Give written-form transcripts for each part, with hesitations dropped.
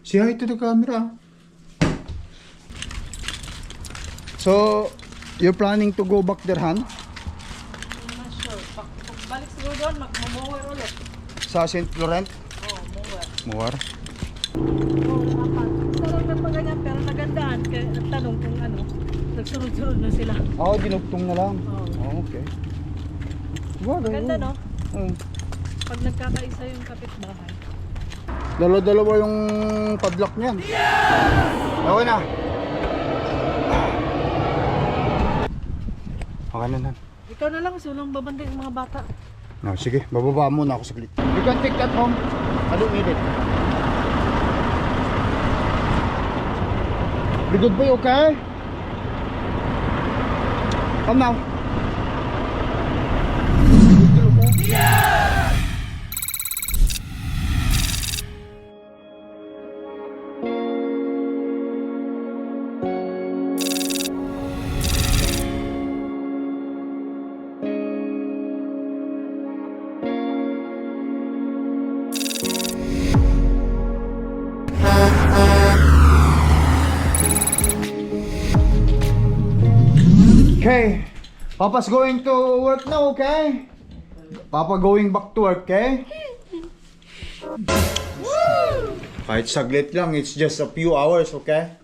Say hi to the camera. So, you're planning to go back there, Han? I'm not sure. Balik siguro doon, mag-mower ulit. Sa St. Laurent? Oo, mower. Muwar? Oo, apat. Isa lang na pa ganyan, pero nagandaan. Kaya nagtanong kung ano, nagsunod-sunod na sila. Oo, dinugtong na lang. Oo. Oh, okay. Bagay, Ganda, oh. no? Oo. Pag nagkakaisa yung kapitbahay. Dalawa-dalawa yung padlock niyan. Okay na. Okay na. Ikaw na lang, kasi walang babanda yung mga bata. No, sige, bababa muna ako saglit. You can take that home. I don't need it. Be good boy, okay? Come now. Okay, Papa's going to work now, okay? Papa going back to work, okay? Kahit saglit lang, it's just a few hours, okay?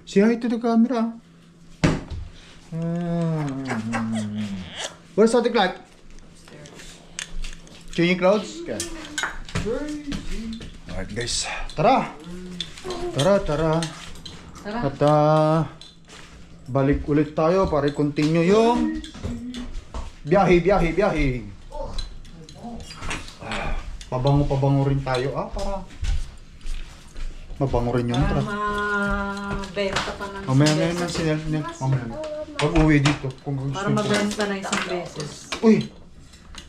Say hi to the camera. Where's Santa Claus? Changing clothes? Okay. Alright guys, tara! Tara. At balik ulit tayo para i-continue yung biyahe. Pabango rin tayo para mabango rin yung Para truck. mabenta pa ng Mamaya isang na beses. mamaya na. Pag uwi dito, kung gusto Para ko. mabenta na isang beses. Uy,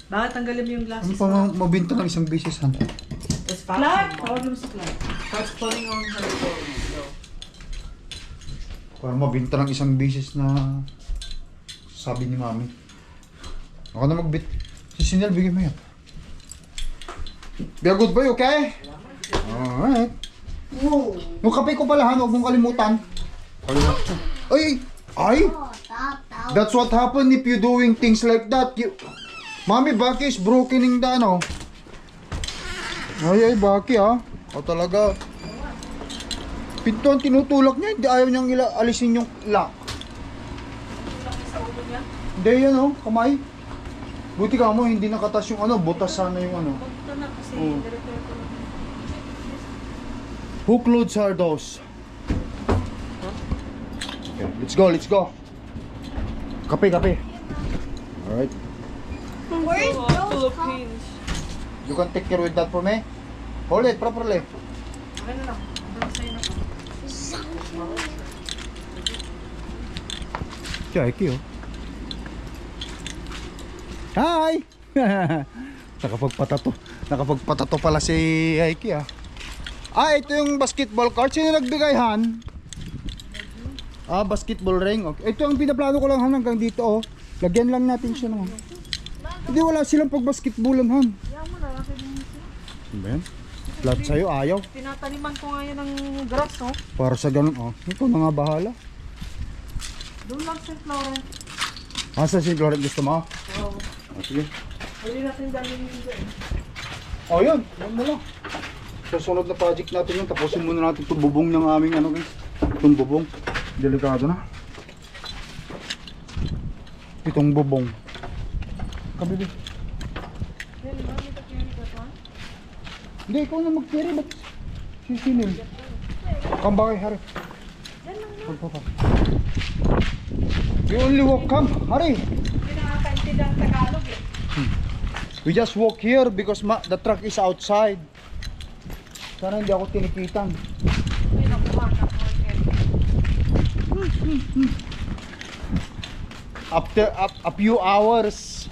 Bakit tanggalin mo yung ano glasses? pa mabinta ng isang beses, Han? Clark! Tawag mo si Clark. Clark's calling on her phone. So, Para mabinta ng isang beses na sabi ni Mami. Ako na magbit. Si Sinel, bigyan mo yan. Be a good boy, okay? Alright. Yung kape ko pala, Han, huwag mong kalimutan. Ay! That's what happen if you doing things like that. Mami, Baki is broken in the ano. Ay, Baki O talaga. Pinto ang tinutulak niya, hindi ayaw niyang alisin yung lock. sa ulo niya. Hindi yan kamay. Buti ka mo, hindi nakatas yung butas sana yung Punta na kasi Oo. director ko lang. Who clothes are those? Okay, let's go. Kape. Alright. Where's those Philippines. You can take care with that for me. Hold it properly. Okay na lang. Abang sa'yo na. Jackie, Hi! Nakapagpatato pala si Aiki, ito yung basketball court. Sino nagbigay, Han? Basketball ring. Okay. Ito ang pinaplano ko lang, Han, hanggang dito, Lagyan lang natin siya ng Hindi, wala silang pag-basketballan, Han. Kaya mo na, kasi din siya. Ano ba yan? Flat sa'yo, ayaw. Tinataniman ko nga yan ng grass, Para sa ganun, ikaw na nga bahala. Doon lang St. Laurent. Sa St. Laurent gusto mo? Oo. Sige. Hindi natin dahil dito Yun. Yan mo lang. Sa sunod na project natin yun, tapusin muna natin itong bubong ng aming guys. Itong bubong. Delikado na. Itong bubong. Kabili. Hindi, ikaw na mag-carry. Ba't sisinil? Kambakay, hari. Pagpapa. You only walk, come. Hari. Hindi nakakaintindi ang Tagalog We just walk here because the truck is outside. Sana hindi ako tinikitan. May nakuha ka po. After a few hours,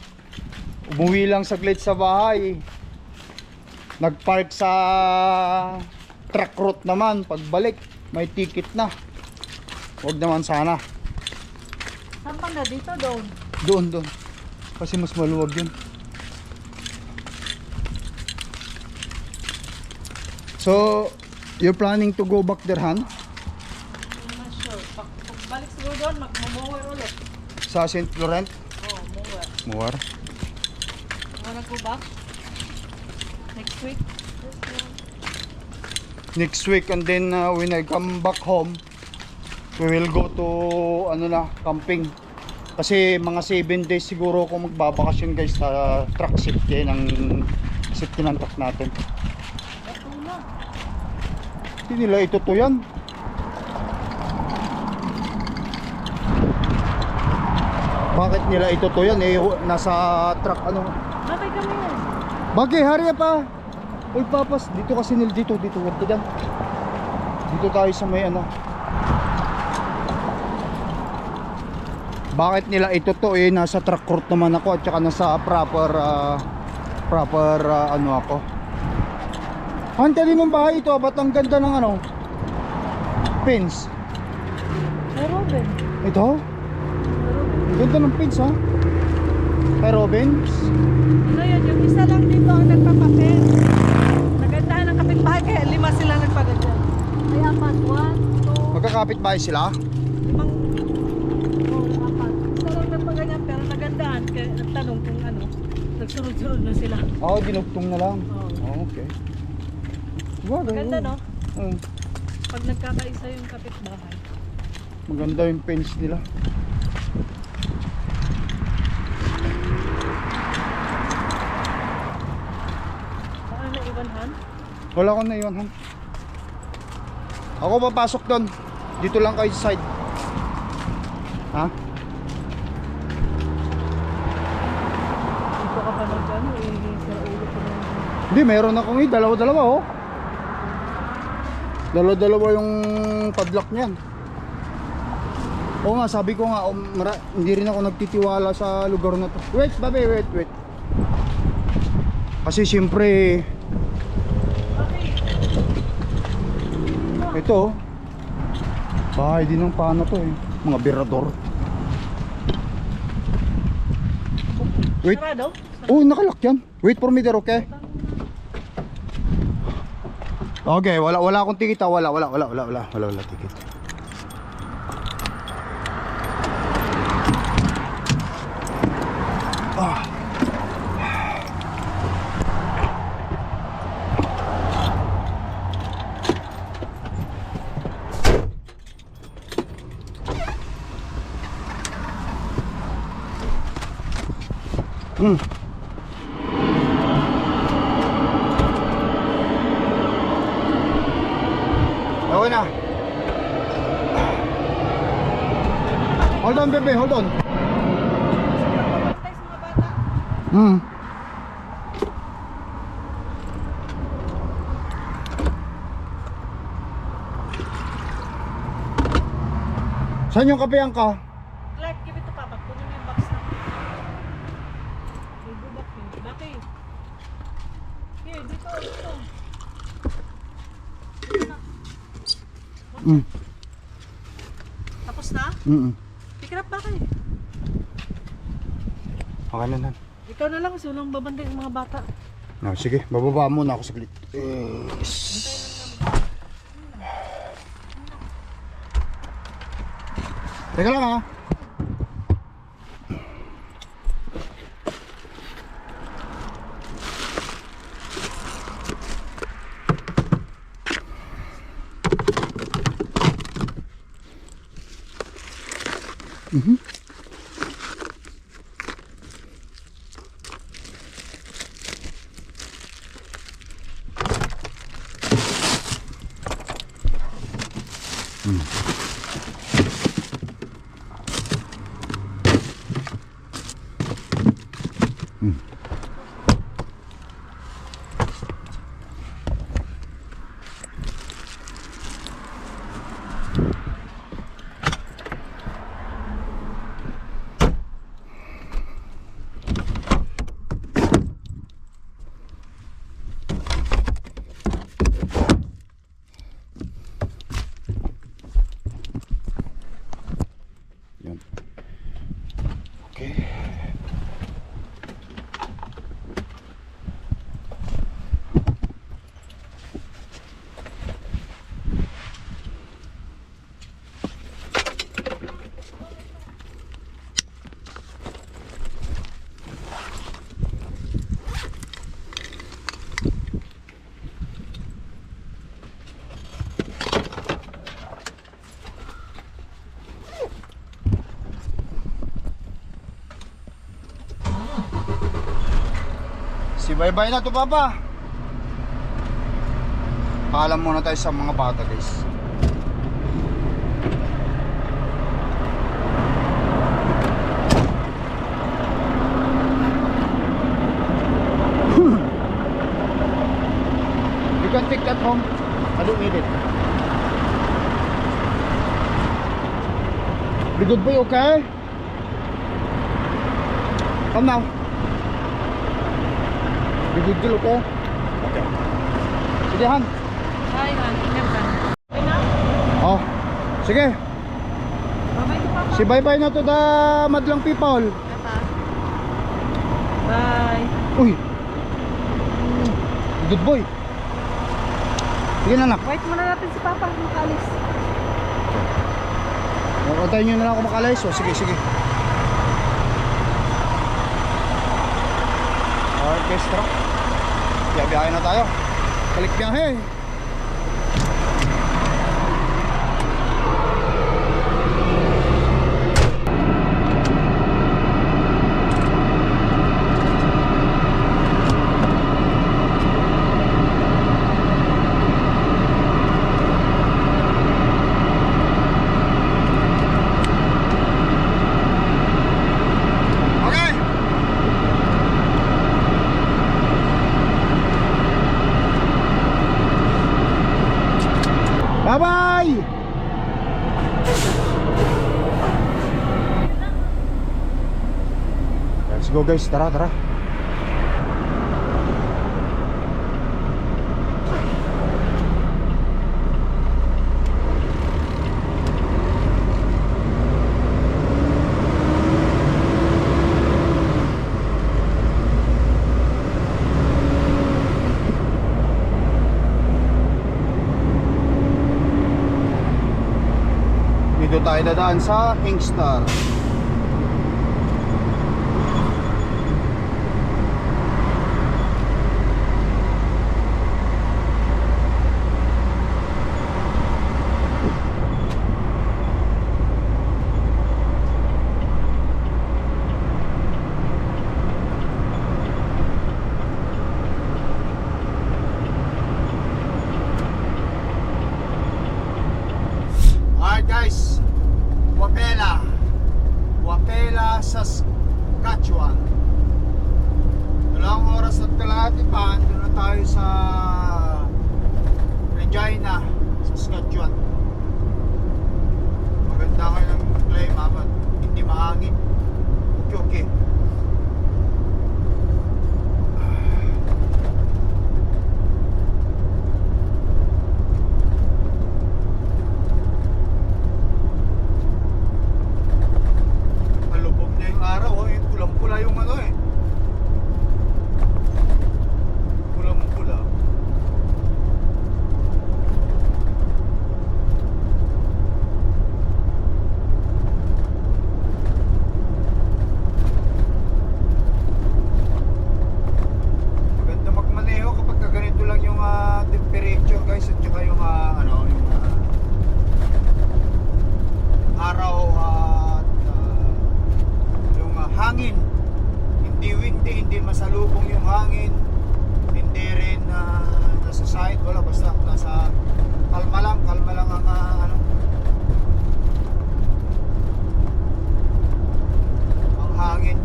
umuwi lang saglit sa bahay. Nagpark sa truck route naman. Pagbalik, may ticket na. Huwag naman sana. Saan pa na dito doon? Doon. Kasi mas maluwag yun. So, you're planning to go back there, Han? I'm not sure. Pagbalik siguro doon, mag-mower ulit. Sa St. Laurent? Oh, mower. Muwar. Wanna go back? Next week? Next week, and then when I come back home, we will go to camping. Kasi mga 7 days siguro ako magbabakasyon guys sa truck safety ng truck natin. Ito na. Hindi nila ito to yan. Bakit nila ito to yan? Eh, nasa truck ano. Bakit kami yan? Bagay, hari pa. Uy, papas. Dito kasi nila dito. Huwag ka dyan. Dito tayo sa may ano. Bakit nila ito to eh? Nasa truck court naman ako at saka nasa proper ano ako. Hantalin mong bahay ito. Ba't ang ganda ng ano? Pins. Hey, Robin. Ito? Ganda ng pins ha? Kay Robins? Ano yun? Yung isa lang dito ang nagpapapel. Nagandahan ng kapitbahay kaya 5 sila nagpaganyan. Ay, 4, 1, 2, Magkakapit bahay sila? 5. Oh, 4. Isa lang nagpaganyan pero nagandahan kaya nagtanong kung ano. Nagsunod-sunod na sila. Oo, dinugtong na lang. Oh. Oh, okay. Bagay, Ganda no? Oo. Pag nagkakaisa yung kapitbahay. Maganda yung pins nila. Baka naiwanhan? Wala akong naiwan, Han. Ako papasok doon. Dito lang kayo sa side. Ha? Dito ka pa nagano eh. Sa ulo ko na. Hindi, meron akong dalawa-dalawa oh. Dalawa-dalawa yung padlock niyan. Oo nga, sabi ko nga, hindi rin ako nagtitiwala sa lugar na to. Wait, babe, wait. Kasi siyempre, ito, bahay din ng pana to eh. Mga birador. Wait. Sarado? Oh, nakalock yan. Wait for me there, okay? Okay, wala akong ticket. Wala ticket. Okay na. Hold on, bebe, hold on. Pagpapantay sa mga bata. Saan yung kapehan ka? Clark, give it to Papa. Kunin mo yung box na. May bubak yun. Laki. Here, dito. Tapos na? Pick it up ba kayo? Okay na nan. Ikaw na lang, kasi walang babantay ng mga bata. No, sige, bababa muna ako saglit. Teka lang ha. Yan. Okay. Si bye-bye na to, Papa. Paalam muna tayo sa mga bata, guys. You can take that home. I don't need it. Be good boy, okay? Come now. Be good girl, okay? Okay. Sige, Han. Ay, ingat ka. Okay na? Oh, sige. Bye-bye to Papa. Si bye-bye na to the madlang people. Papa. Bye. Uy. Good boy. Sige na, anak. Wait muna natin si Papa makalis. Antayin nyo na lang ako makalayas. O, sige, sige. Alright guys, tara. Biyahe na tayo. Balik biyahe. Okay. Bye-bye! Let's go guys, tara, tara. Dito tayo dadaan sa Kingstar. Alright guys, Wapela, Saskatchewan. Dalawang oras at kalahati pa, doon na tayo sa Regina, Saskatchewan. Maganda kayo ng klima, but hindi mahangin. Okay, okay. Malubog na yung araw, oh. Yung pulang-pula yung ano eh. Pulang-pula. Maganda magmaneho kapag ganito lang yung temperature guys, at saka yung yung araw at yung hangin. Hindi windy, hindi masalubong yung hangin, hindi rin nasa side, wala, basta nasa kalma lang ang ang hangin.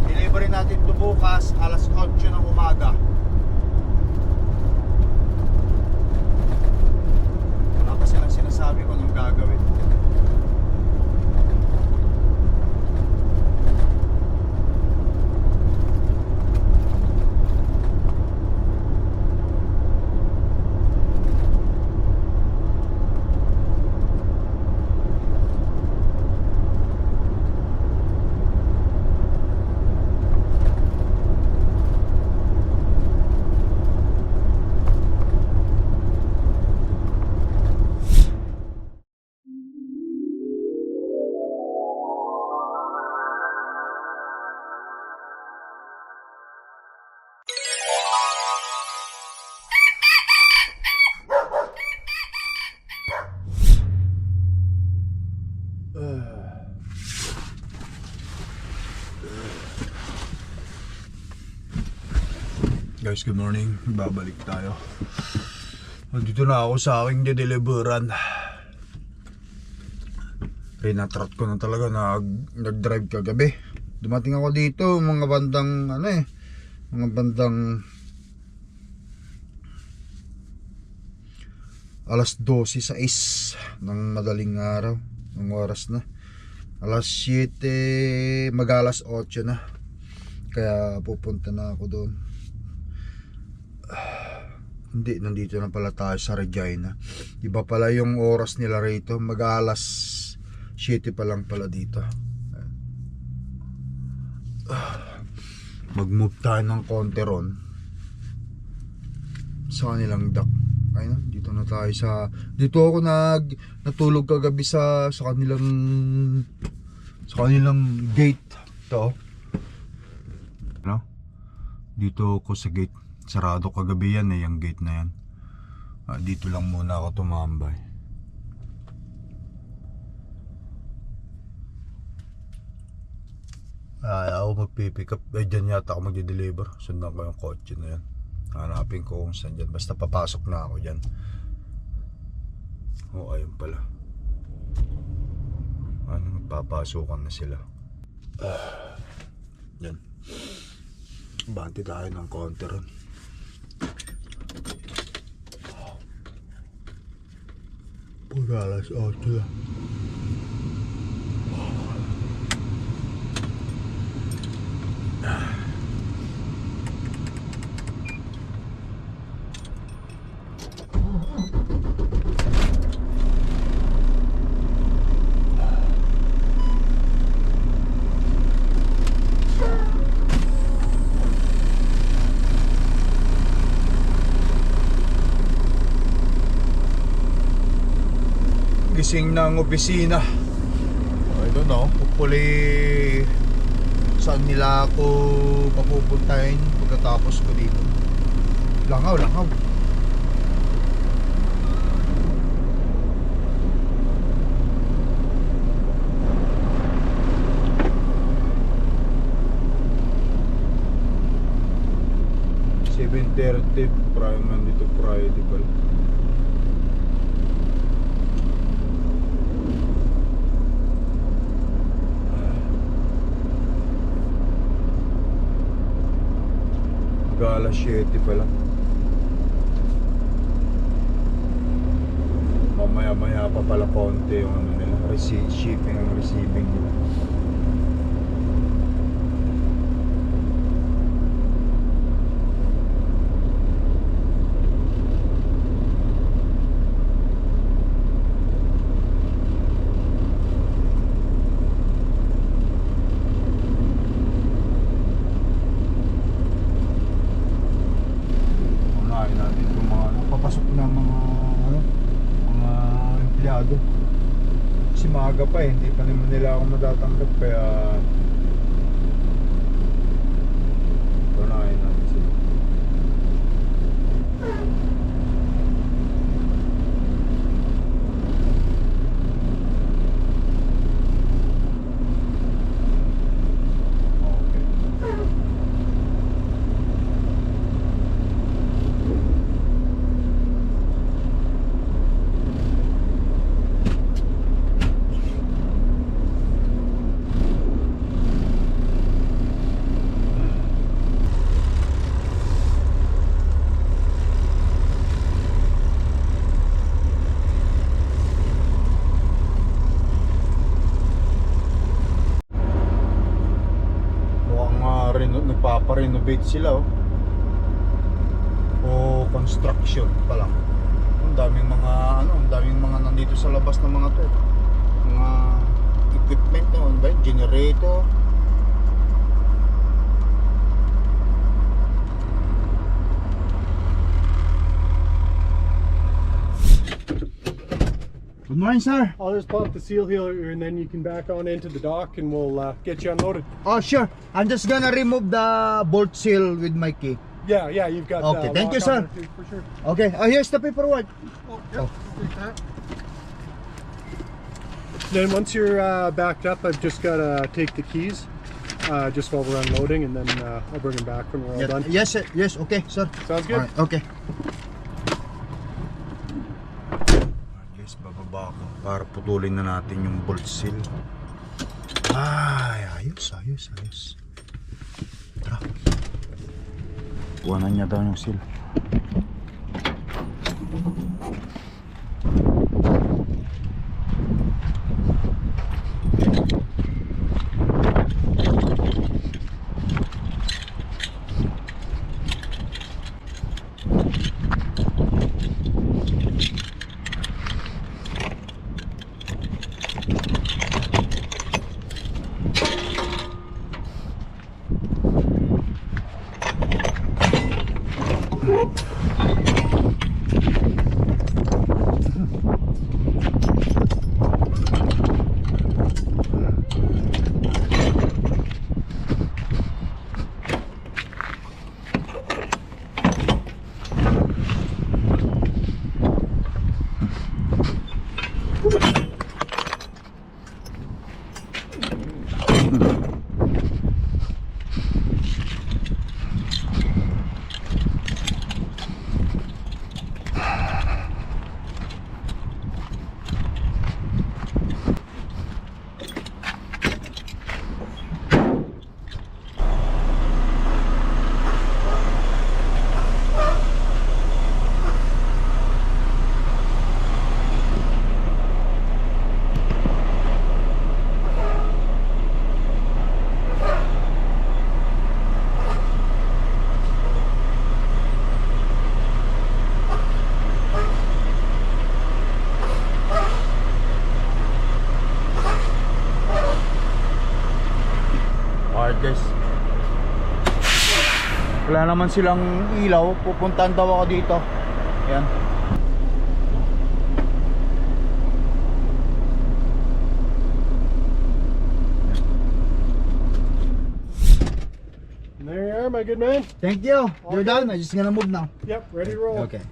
Delivery natin to bukas alas 8 ng umaga. Wala pa silang sinasabi kung anong gagawin. Guys, good morning. Babalik tayo. Nandito na ako sa aking de-deliveran. Rinatrat ko na talaga nag-drive kagabi. Dumating ako dito mga bandang mga bandang alas 12:06 ng madaling araw. Ng oras na alas 7, mag-alas 8 na. Kaya pupunta na ako doon. Hindi, nandito na pala tayo sa Regina. Iba pala yung oras nila rito. Mag-alas 7 pa lang pala dito. Mag-move tayo ng konti ron sa kanilang dock. Ayun, dito na tayo sa... Dito ako natulog kagabi sa kanilang gate. Ito. No? Dito ako sa gate. Sarado kagabi yan yung gate na yan. Dito lang muna ako tumambay. Ako magpipick up. Dyan yata ako magde-deliver. Sundan ko yung kotse na yan. Hanapin ko kung saan dyan. Basta papasok na ako dyan. Ayun pala. Papasukan na sila. Yan. Banti tayo ng konti ron. Pag-alas 8 lang. Gising ng opisina. I don't know, hopefully saan nila ako papupuntahin pagkatapos ko dito. Langaw. Nandito Friday pala. Alas 7 pa lang. Mamaya pa pala konti yung nila, shipping and receiving nila. Kasi maaga pa hindi pa naman nila ako matatanggap kaya tunahin natin sila. Nagpapa-renovate sila o construction pa lang. Ang daming mga nandito sa labas ng mga to. Mga equipment na generator. Good morning, sir. I'll just pop the seal here and then you can back on into the dock and we'll get you unloaded. Oh, sure. I'm just gonna remove the bolt seal with my key. Yeah, you've got Okay, thank you, lock sir. on it too, for sure. Okay, here's the paperwork. Oh, yeah, take that. Then once you're backed up, I've just got to take the keys just while we're unloading, and then I'll bring them back when we're all done. Yes, sir. Yes, okay, sir. Sounds good. Alright, okay. Guys, bababa ako para putulin na natin yung bolt seal. Ay, ayos. Tara. Kuhanan niya daw yung seal. Alright guys, wala naman silang ilaw, pupuntahan daw ako dito. Ayan. And there you are, my good man. Thank you. You're done. I'm just gonna move now. Yep, ready to roll. Okay.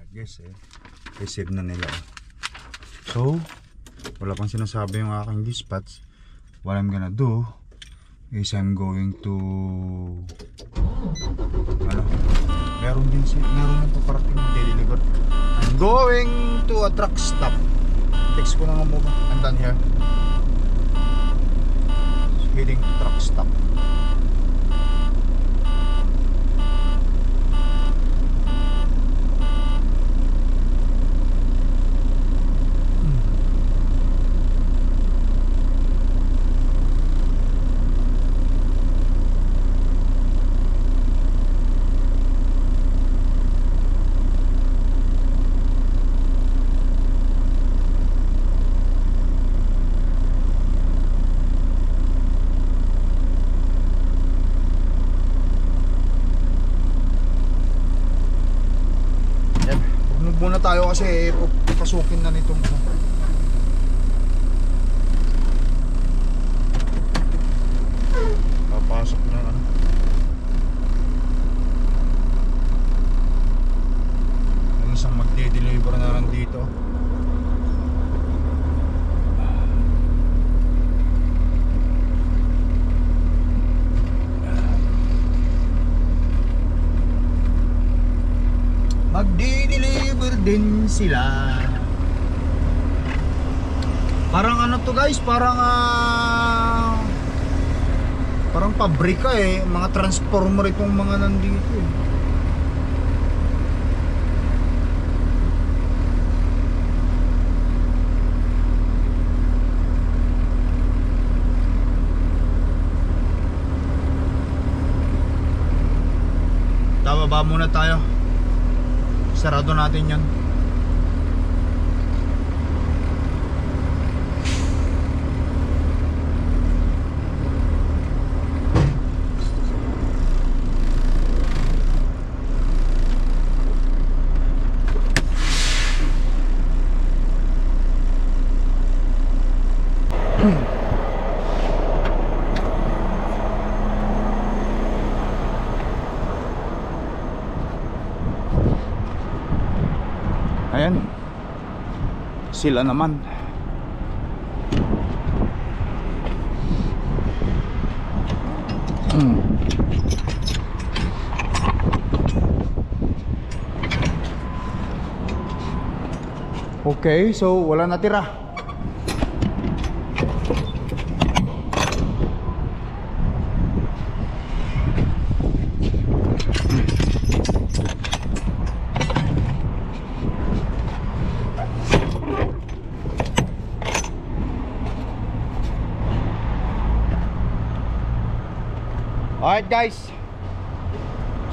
I guess receive na nila. So, wala pang sinasabi yung aking dispatch. What I'm gonna do is I'm going to meron na paparating ng deliver. I'm going to a truck stop. Text ko na nga muna. I'm done here. Heading to truck stop. Muna tayo kasi papasukin na nitong papasok na yung isang magde-deliver na lang dito. Magdi-deliver din sila. Parang ano to guys, parang pabrika mga transformer itong mga nandito Tababa muna tayo. Sarado natin yan. Ayan, sila naman. Hmm. Okay, so wala natira. Alright guys.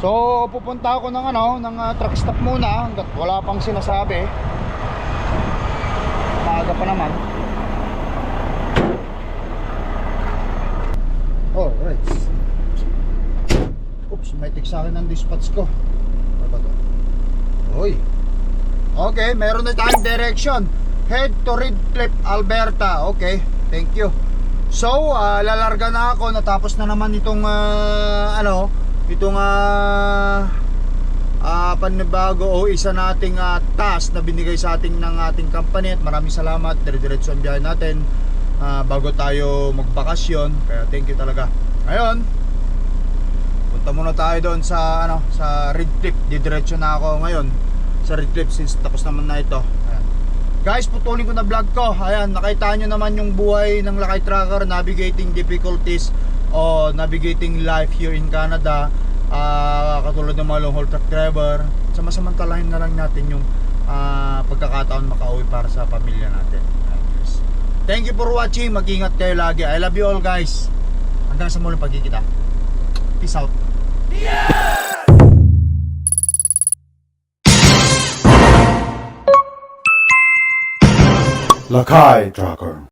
So pupunta ako ng truck stop muna hangga't wala pang sinasabi. Maaga pa naman. Alright. Oops, may tick sa akin ng dispatch ko. Ano ba to? Hoy. Okay, meron na tayong direction. Head to Redcliffe, Alberta. Okay, thank you. So, lalarga na ako. Natapos na naman itong panibago o isa nating task na binigay sa ating ng ating company. At maraming salamat. Dire-diretso ang biyahe natin bago tayo magbakasyon. Kaya thank you talaga. Ngayon, punta muna tayo doon sa sa Redcliffe. Didiretso na ako ngayon sa Redcliffe since tapos naman na ito. Ayan. Guys, putulin ko na vlog ko. Ayan, nakita nyo naman yung buhay ng Lakay Trucker, navigating difficulties o navigating life here in Canada. Katulad ng mga long haul truck driver. Samasamantalahin na lang natin yung pagkakataon makauwi para sa pamilya natin. Ayan, guys. Thank you for watching. Mag-ingat kayo lagi. I love you all guys. Hanggang sa muling pagkikita. Peace out. Lakay Trucker.